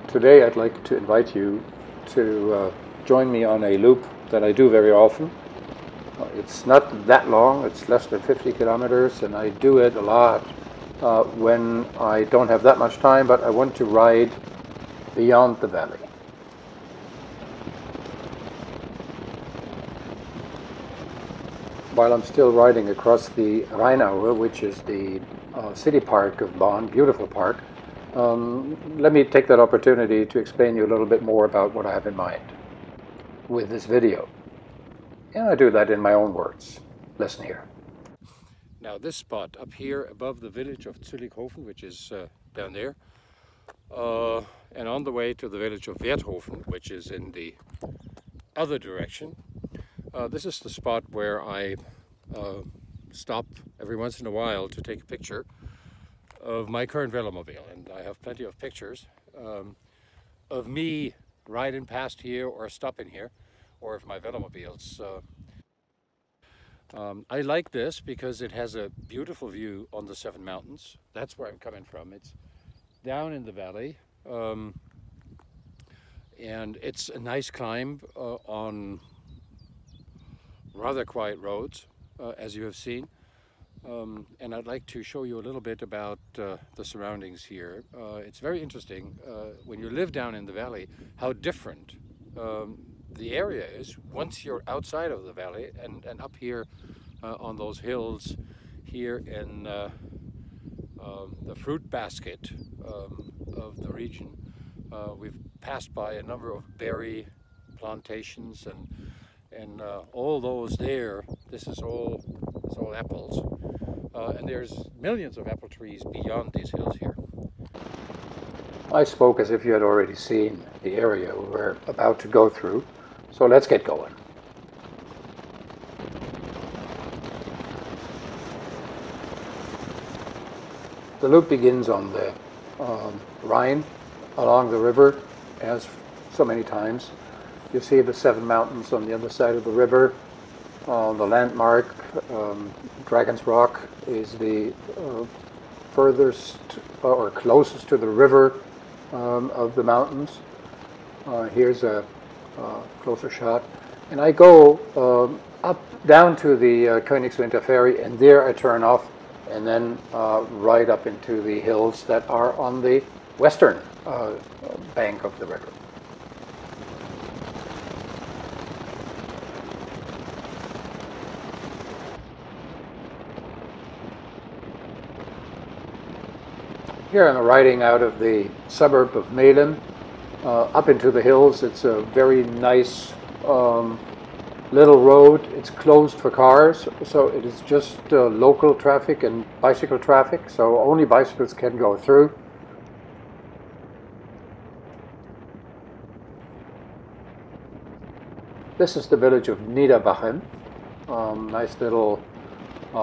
Today I'd like to invite you to join me on a loop that I do very often. It's not that long, it's less than 50 kilometers, and I do it a lot when I don't have that much time, but I want to ride beyond the valley. While I'm still riding across the Rhine, which is the city park of Bonn, beautiful park, let me take that opportunity to explain you a little bit more about what I have in mind with this video. And I do that in my own words. Listen here. Now this spot up here above the village of Züllichhofen, which is down there, and on the way to the village of Werthofen, which is in the other direction, this is the spot where I stop every once in a while to take a picture of my current Velomobile, and I have plenty of pictures of me riding past here or stopping here, or of my Velomobiles. I like this because it has a beautiful view on the Seven Mountains. That's where I'm coming from. It's down in the valley, and it's a nice climb on rather quiet roads, as you have seen. And I'd like to show you a little bit about the surroundings here. It's very interesting when you live down in the valley how different the area is once you're outside of the valley and up here on those hills here in the fruit basket of the region. We've passed by a number of berry plantations and all those there. This is all apples. And there's millions of apple trees beyond these hills here. I spoke as if you had already seen the area we're about to go through, so let's get going. The loop begins on the Rhine, along the river, as so many times. You see the Seven Mountains on the other side of the river. The landmark, Dragon's Rock, is the furthest or closest to the river of the mountains. Here's a closer shot. And I go down to the Königswinter ferry, and there I turn off and then ride up into the hills that are on the western bank of the river. Here I'm riding out of the suburb of Mehlen up into the hills. It's a very nice little road. It's closed for cars, so it is just local traffic and bicycle traffic, so only bicycles can go through. This is the village of Niederbachem, nice little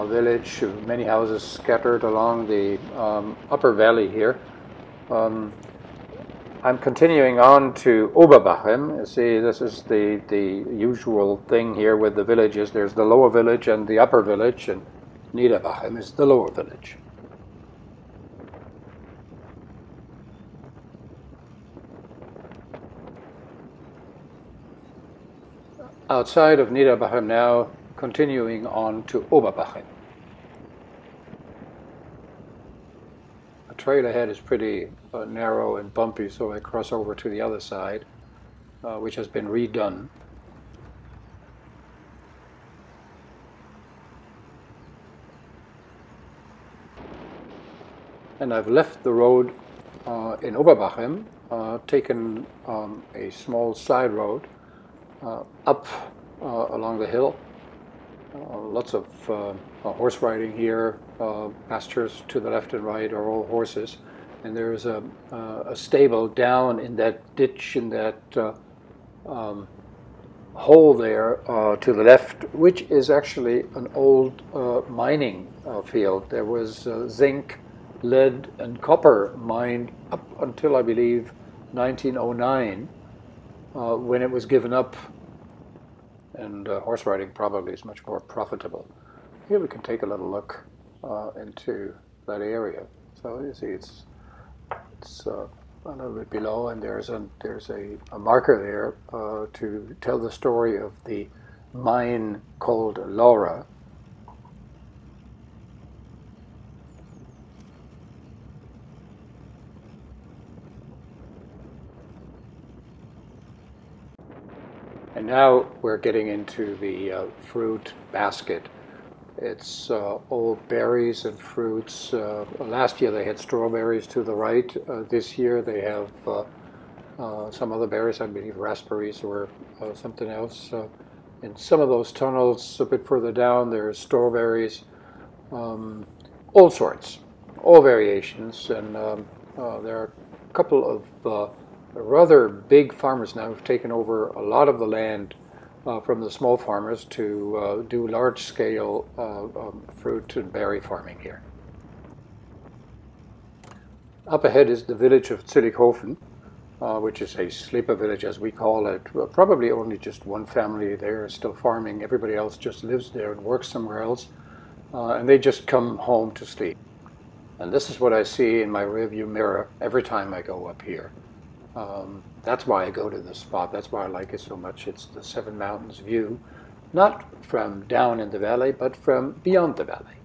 village, many houses scattered along the upper valley here. I'm continuing on to Oberbachem. You see, this is the usual thing here with the villages. There's the lower village and the upper village, and Niederbachem is the lower village. Outside of Niederbachem now, continuing on to Oberbachem. The trail ahead is pretty narrow and bumpy, so I cross over to the other side, which has been redone. And I've left the road in Oberbachem, taken a small side road up along the hill. Lots of horse riding here. Pastures to the left and right are all horses, and there's a stable down in that ditch, in that hole there to the left, which is actually an old mining field. There was zinc, lead, and copper mined up until, I believe, 1909, when it was given up. And horse riding probably is much more profitable. Here we can take a little look into that area. So you see, it's a little bit below, and there's a marker there to tell the story of the mine called Laura. And now we're getting into the fruit basket. It's all berries and fruits. Last year they had strawberries to the right. This year they have some other berries, I believe raspberries or something else. In some of those tunnels a bit further down, there's strawberries, all sorts, all variations. And there are a couple of rather big farmers now who've taken over a lot of the land from the small farmers to do large-scale fruit and berry farming here. Up ahead is the village of Züllichhofen, which is a sleeper village as we call it. Probably only just one family there is still farming. Everybody else just lives there and works somewhere else. And they just come home to sleep. And this is what I see in my rearview mirror every time I go up here. That's why I go to this spot. That's why I like it so much. It's the Seven Mountains view, not from down in the valley, but from beyond the valley.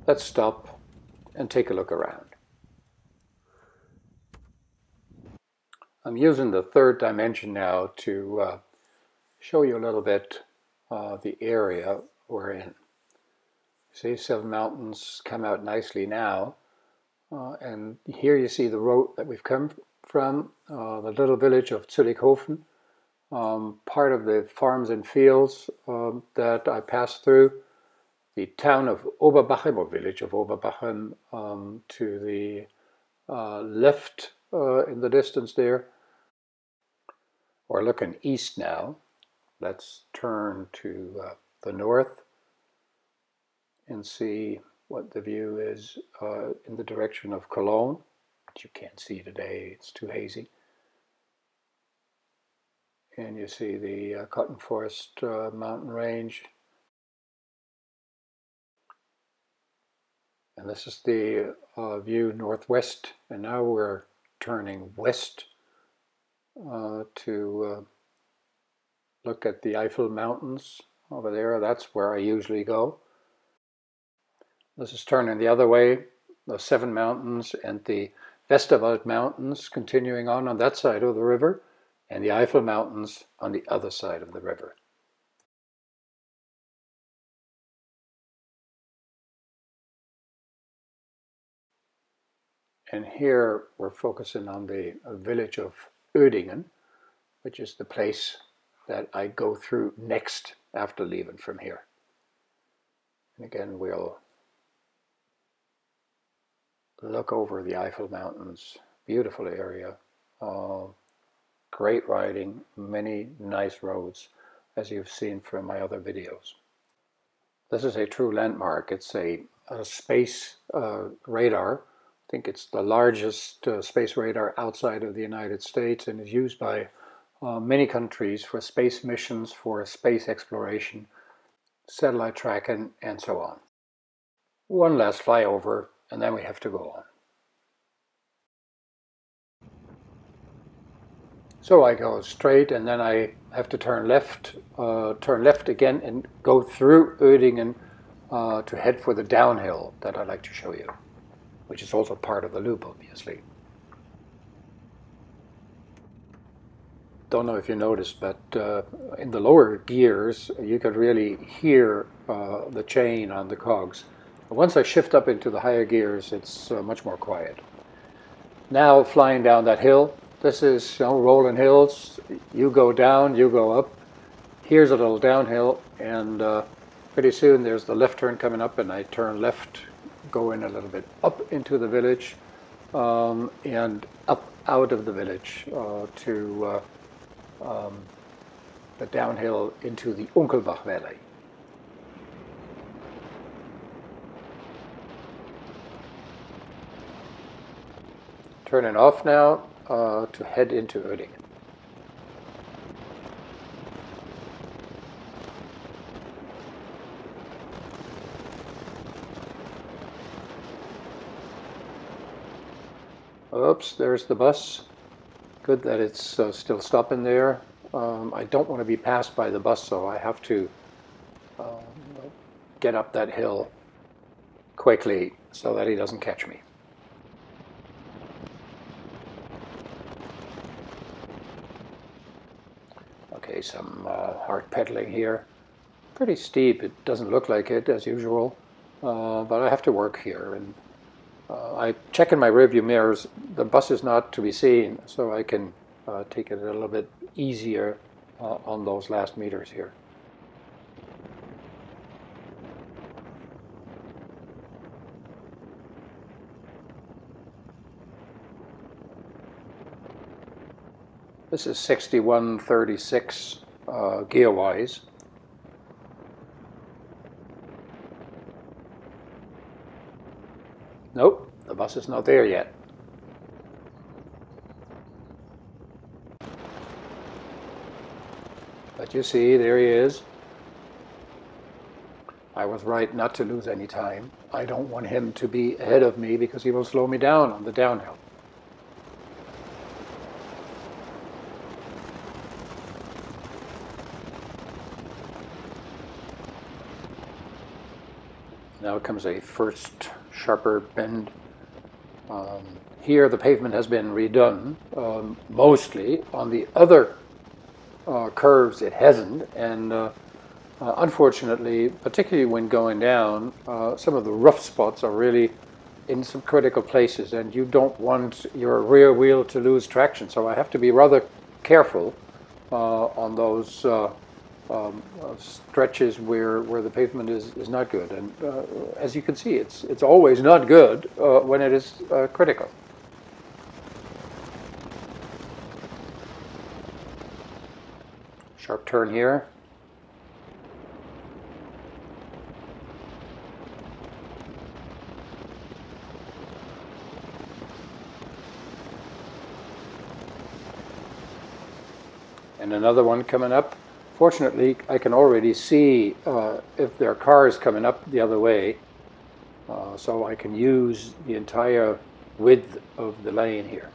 Let's stop and take a look around. I'm using the third dimension now to show you a little bit the area we're in. See, Seven Mountains come out nicely now. And here you see the road that we've come from, the little village of Züllichhofen, part of the farms and fields that I passed through, the town of Oberbachem, or village of Oberbachem, to the left in the distance there. We're looking east now. Let's turn to the north and see what the view is in the direction of Cologne, which you can't see today, it's too hazy. And you see the cotton forest mountain range. And this is the view northwest, and now we're turning west to look at the Eifel Mountains over there. That's where I usually go. This is turning the other way, the Seven Mountains and the Westerwald Mountains continuing on that side of the river, and the Eifel Mountains on the other side of the river. And here we're focusing on the village of Oedingen, which is the place that I go through next after leaving from here. And again, we'll look over the Eifel Mountains. Beautiful area, great riding, many nice roads, as you've seen from my other videos. This is a true landmark. It's a space radar. I think it's the largest space radar outside of the United States, and is used by many countries for space missions, for space exploration, satellite tracking, and so on. One last flyover, and then we have to go on. So I go straight, and then I have to turn left again, and go through Oedingen to head for the downhill that I'd like to show you, which is also part of the loop, obviously. Don't know if you noticed, but in the lower gears, you could really hear the chain on the cogs. But once I shift up into the higher gears, it's much more quiet. Now flying down that hill, this is rolling hills. You go down, you go up. Here's a little downhill, and pretty soon there's the left turn coming up, and I turn left, go in a little bit up into the village, and up out of the village to the downhill into the Unkelbach Valley. Turning off now, to head into Uerdingen. Oops, there's the bus. Good that it's still stopping there. I don't want to be passed by the bus, so I have to get up that hill quickly so that he doesn't catch me. Okay, some hard pedaling here. Pretty steep. It doesn't look like it as usual, but I have to work here. And I check in my rearview mirrors. The bus is not to be seen, so I can take it a little bit easier on those last meters here. This is 6136 gear-wise. Nope, the bus is not there yet. But you see, there he is. I was right not to lose any time. I don't want him to be ahead of me because he will slow me down on the downhill. Now comes a first sharper bend. Here the pavement has been redone, mostly. On the other curves it hasn't, and unfortunately, particularly when going down, some of the rough spots are really in some critical places, and you don't want your rear wheel to lose traction. So I have to be rather careful on those stretches where the pavement is not good. And as you can see, it's always not good when it is critical. Sharp turn here. And another one coming up. Fortunately, I can already see if there are cars coming up the other way, so I can use the entire width of the lane here.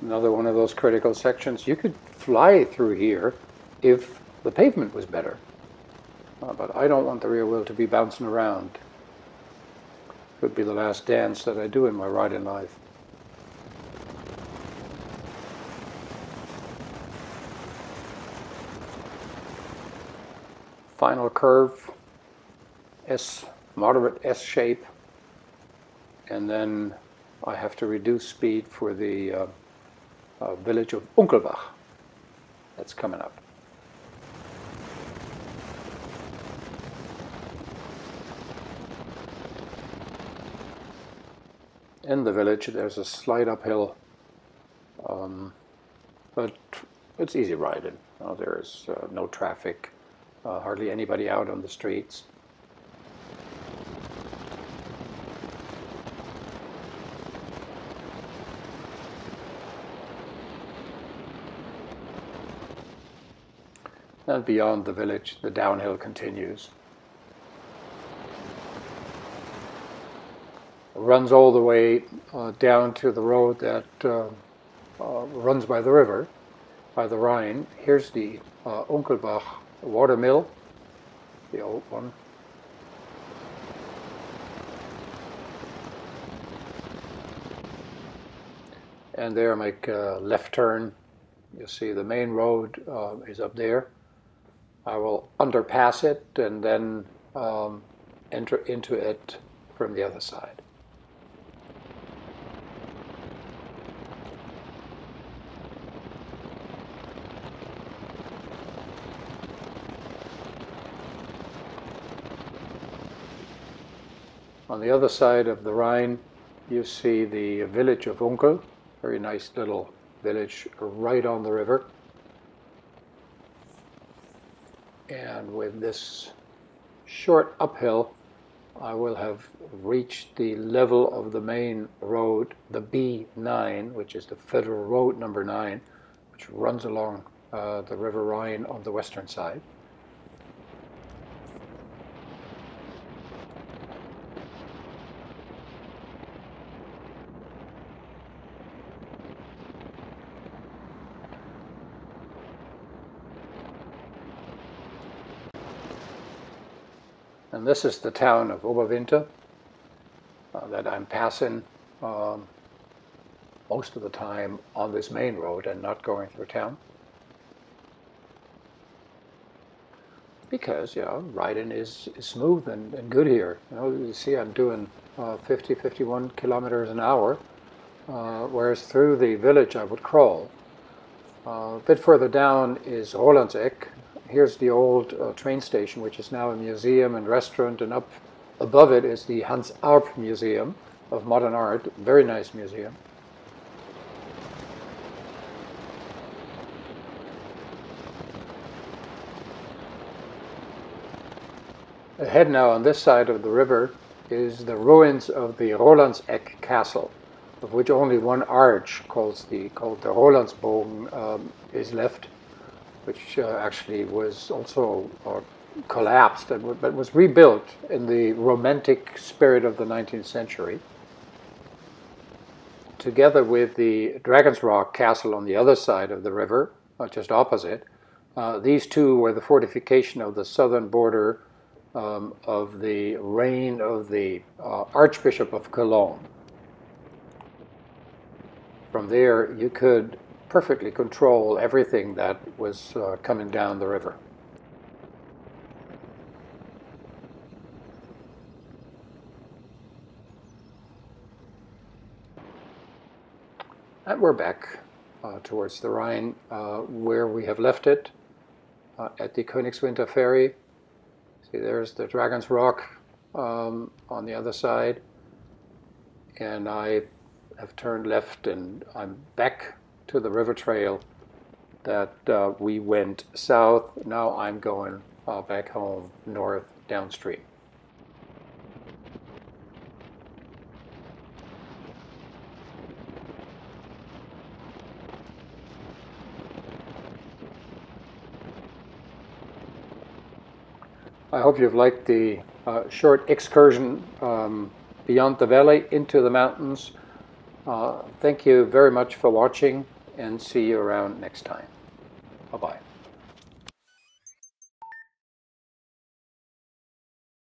Another one of those critical sections. You could fly through here if the pavement was better, but I don't want the rear wheel to be bouncing around. Could be the last dance that I do in my riding life. Final curve, moderate S shape, and then I have to reduce speed for the village of Unkelbach. That's coming up. In the village there's a slight uphill, but it's easy riding. There's no traffic, hardly anybody out on the streets. And beyond the village, the downhill continues. It runs all the way down to the road that runs by the river, by the Rhine. Here's the Unkelbach water mill, the old one. And there I make a left turn. You see the main road is up there. I will underpass it and then enter into it from the other side. On the other side of the Rhine, you see the village of Unkel, very nice little village right on the river. And with this short uphill, I will have reached the level of the main road, the B9, which is the Federal Road number 9, which runs along the River Rhine on the western side. And this is the town of Oberwinter that I'm passing most of the time on this main road and not going through town. Because, riding is smooth and good here. You see I'm doing 50, 51 kilometers an hour, whereas through the village I would crawl. A bit further down is Rolandseck. Here's the old train station, which is now a museum and restaurant, and up above it is the Hans Arp Museum of Modern Art, very nice museum. Ahead now on this side of the river is the ruins of the Rolandseck Castle, of which only one arch called the Rolandsbogen is left, which actually was also collapsed but was rebuilt in the romantic spirit of the 19th century. Together with the Dragon's Rock Castle on the other side of the river, just opposite, these two were the fortification of the southern border of the reign of the Archbishop of Cologne. From there, you could perfectly control everything that was coming down the river. And we're back towards the Rhine, where we have left it, at the Königswinter ferry. See, there's the Dragon's Rock on the other side, and I have turned left and I'm back to the river trail that we went south. Now I'm going back home north downstream. I hope you've liked the short excursion beyond the valley into the mountains. Thank you very much for watching, and see you around next time. Bye-bye.